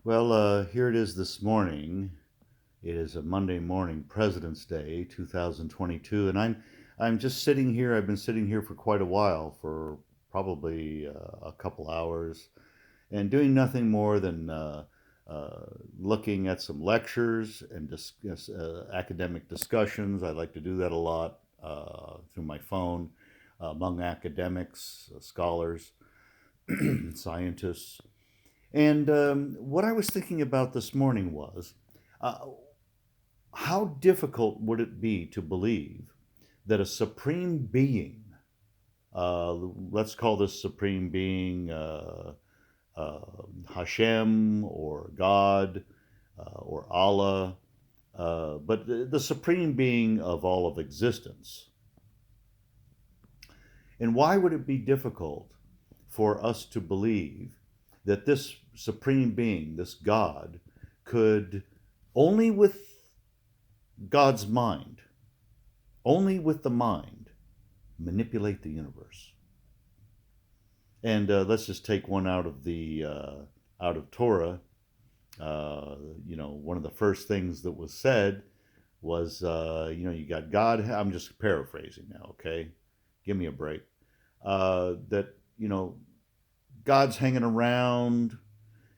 Well, here it is this morning. It is a Monday morning, President's Day, 2022, and I'm just sitting here. I've been sitting here for quite a while, for probably a couple hours, and doing nothing more than uh, looking at some lectures and academic discussions. I like to do that a lot through my phone among academics, scholars, scientists. And what I was thinking about this morning was uh, how difficult would it be to believe that a supreme being, let's call this supreme being uh, Hashem or God or Allah, but the supreme being of all of existence. And why would it be difficult for us to believe that this supreme being, this God, could only with God's mind, only with the mind, manipulate the universe? And let's just take one out of the out of Torah. One of the first things that was said was, you got God. I'm just paraphrasing now. Okay, give me a break. That God's hanging around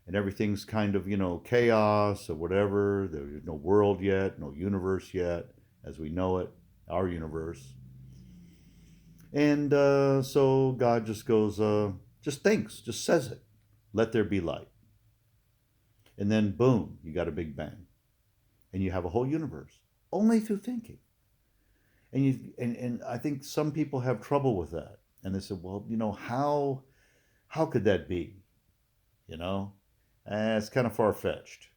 and everything's kind of chaos or whatever. There's no world yet, no universe yet as we know it, our universe. And so God just goes, just thinks, just says it. Let there be light. And then boom, you got a big bang. And you have a whole universe only through thinking. And I think some people have trouble with that. And they said, well, how could that be? You know, it's kind of far fetched.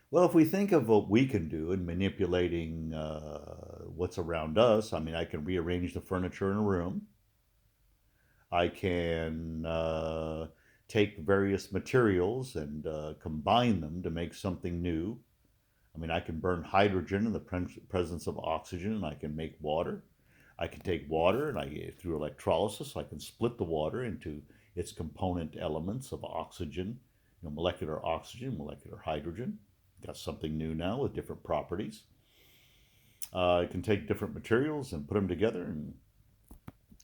Well, if we think of what we can do in manipulating what's around us, I mean, I can rearrange the furniture in a room. I can take various materials and combine them to make something new. I mean, I can burn hydrogen in the presence of oxygen, and I can make water. I can take water and through electrolysis, I can split the water into its component elements of oxygen, molecular oxygen, molecular hydrogen. Got something new now with different properties. I can take different materials and put them together, and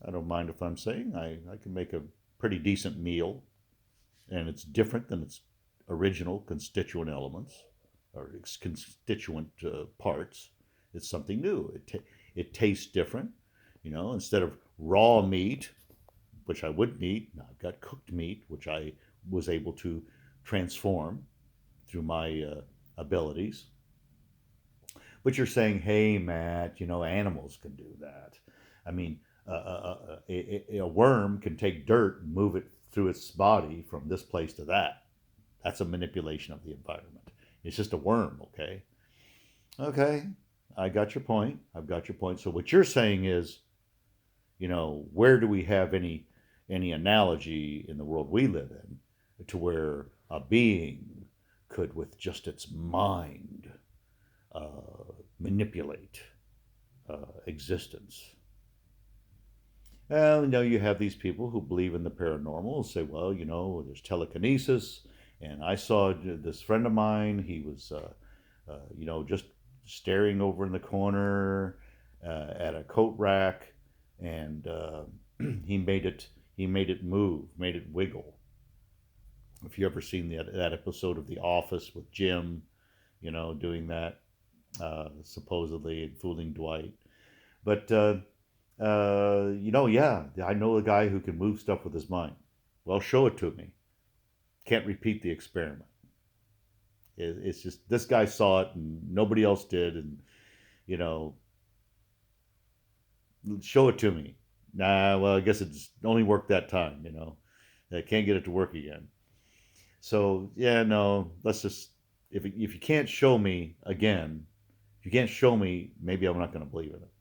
I don't mind if I'm saying I can make a pretty decent meal, and it's different than its original constituent elements or its constituent parts. It's something new. It tastes different. Instead of raw meat, which I wouldn't eat, I've got cooked meat, which I was able to transform through my abilities. But you're saying, hey, Matt, animals can do that. I mean, a worm can take dirt and move it through its body from this place to that. That's a manipulation of the environment. It's just a worm, okay? Okay, I got your point. I've got your point. So what you're saying is, where do we have any analogy in the world we live in to where a being could, with just its mind, manipulate existence? Well, you have these people who believe in the paranormal say, well, there's telekinesis, and I saw this friend of mine. He was, just staring over in the corner at a coat rack, and he made it move, made it wiggle. If you ever seen that episode of The Office with Jim, doing that, supposedly and fooling Dwight. But yeah, I know a guy who can move stuff with his mind. Well, show it to me. Can't repeat the experiment. It's just this guy saw it and nobody else did, and you know, show it to me. Nah, well, I guess it's only worked that time. I can't get it to work again. So yeah, no, let's just if you can't show me again, if you can't show me, maybe I'm not going to believe in it.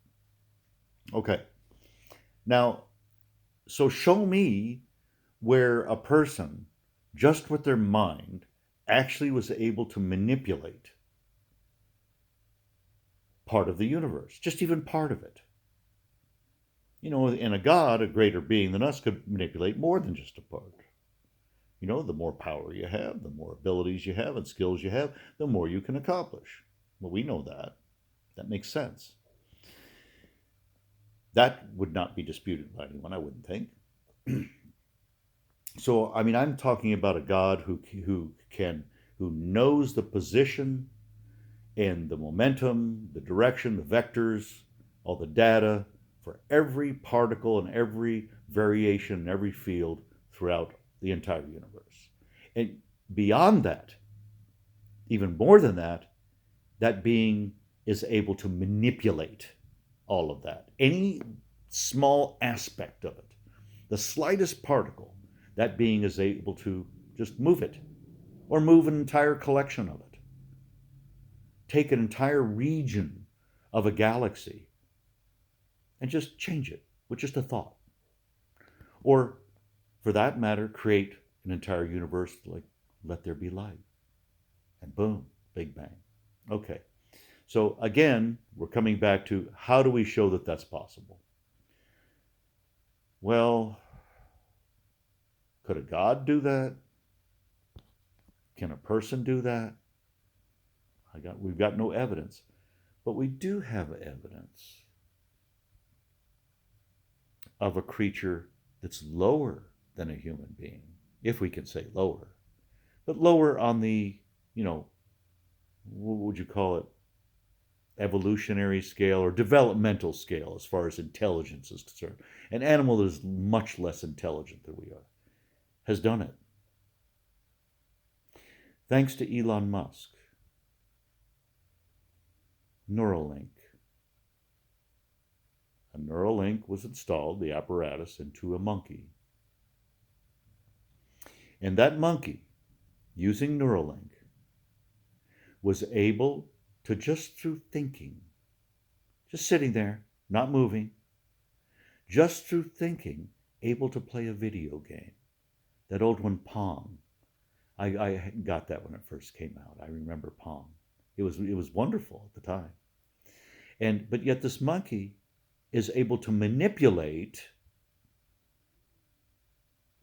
Okay, now so show me where a person, just with their mind, actually was able to manipulate part of the universe, just even part of it. And a God, a greater being than us, could manipulate more than just a part. You know, the more power you have, the more abilities you have and skills you have, the more you can accomplish. Well, we know that. That makes sense. That would not be disputed by anyone, I wouldn't think. So, I mean, I'm talking about a God who knows the position and the momentum, the direction, the vectors, all the data for every particle and every variation in every field throughout the entire universe. And beyond that, even more than that, that being is able to manipulate all of that. Any small aspect of it, the slightest particle, that being is able to just move it or move an entire collection of it. Take an entire region of a galaxy and just change it with just a thought. Or, for that matter, create an entire universe like let there be light. And boom, Big Bang. Okay. So again, we're coming back to how do we show that that's possible? Well, could a God do that? Can a person do that? We've got no evidence. But we do have evidence of a creature that's lower than a human being, if we can say lower. But lower on the, what would you call it? Evolutionary scale or developmental scale as far as intelligence is concerned. An animal that is much less intelligent than we are has done it. Thanks to Elon Musk. Neuralink. A Neuralink was installed, the apparatus, into a monkey. And that monkey, using Neuralink, was able to, just through thinking, just sitting there, not moving, just through thinking, able to play a video game. That old one, Pong. I got that when it first came out. I remember Pong. It was wonderful at the time. But yet this monkey is able to manipulate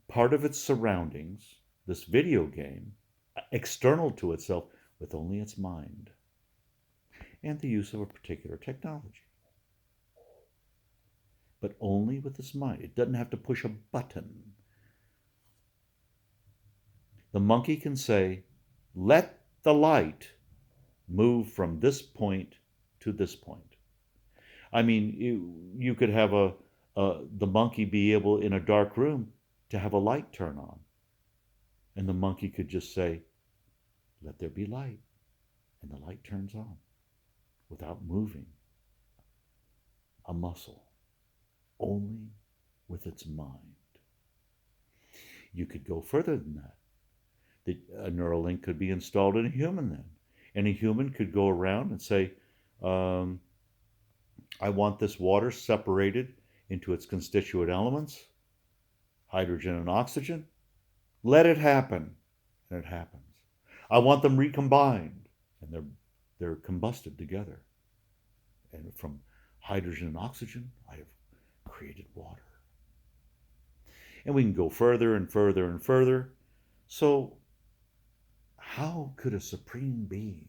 part of its surroundings, this video game, external to itself, with only its mind and the use of a particular technology. But only with its mind. It doesn't have to push a button. The monkey can say, let the light move from this point to this point. I mean, you could have the monkey be able, in a dark room, to have a light turn on. And the monkey could just say, let there be light. And the light turns on without moving a muscle, only with its mind. You could go further than that. A Neuralink could be installed in a human then. And a human could go around and say, I want this water separated into its constituent elements, hydrogen and oxygen. Let it happen. And it happens. I want them recombined. And they're combusted together. And from hydrogen and oxygen, I have created water. And we can go further and further and further. So, how could a supreme being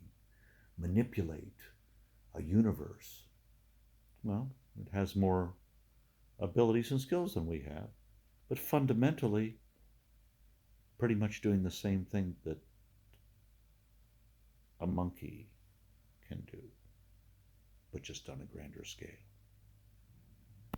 manipulate a universe? Well, it has more abilities and skills than we have, but fundamentally, pretty much doing the same thing that a monkey can do, but just on a grander scale.